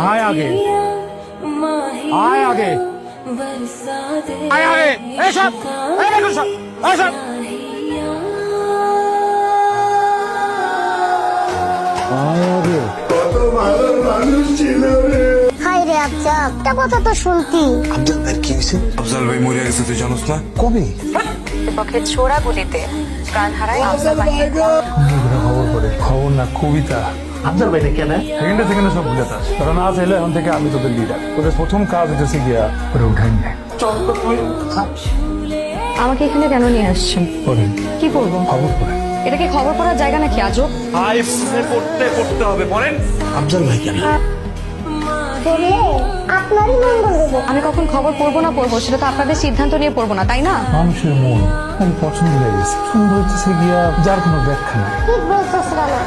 आए आगे आए आगे आए आगे ऐसा ऐसा ऐसा आए आगे হাই রে আচ্ছা একটা কথা তো শুনতি আফজাল ভাই কি হয়েছে? আফজাল ভাই মরে গেছে তুই জানোস না? কবে? পক্ষে ছোড়া গুলিতে প্রাণ হারায় আফজাল ভাই। খবর করে খবর না কবিতা আফজাল ভাই কেন? সেকেন্ডে সেকেন্ডে সব ভুলে যাস তোরা না চাইলে এখন থেকে আমি তোদের লিডার তোদের প্রথম কাজ হচ্ছে গিয়া করে উঠাই নেয় আমাকে এখানে কেন নিয়ে আসছেন? পড়েন কি করবো? খবর পড়ে এটা কি খবর পড়ার জায়গা নাকি আজব? পড়তে হবে পড়েন। আফজাল ভাই কেন? বললে আপনারই মঙ্গল হবো। আমি কখন খবর পড়বো না পড়বো সেটা তো আপনাদের সিদ্ধান্ত নিয়ে পড়বো না, তাই না? মানুষের মন আমি পছন্দ হয়ে গেছে সুন্দর হচ্ছে গিয়া যার কোনো ব্যাখ্যা নাই ঠিক বলছিস রানা।